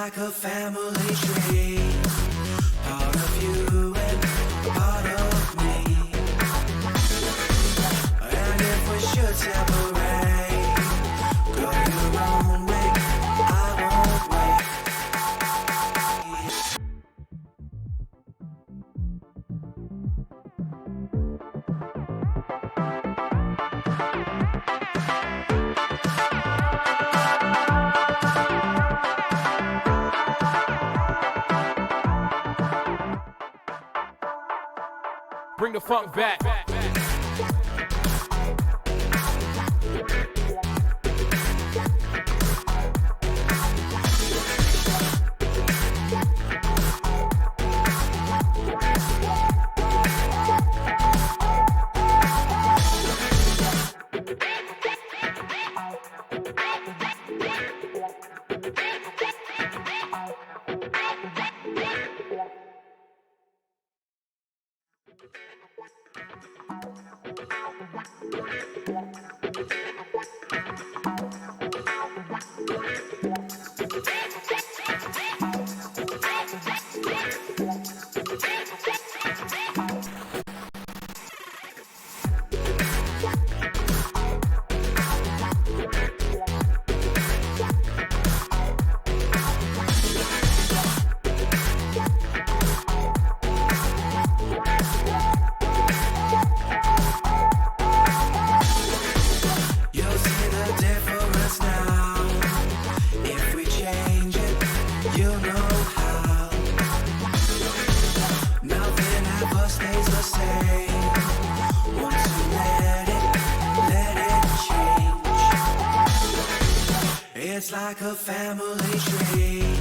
like a family tree, part of you and part of me. And if we should separate, go your own way, I won't wait. Bring the funk back. It's like a family tree.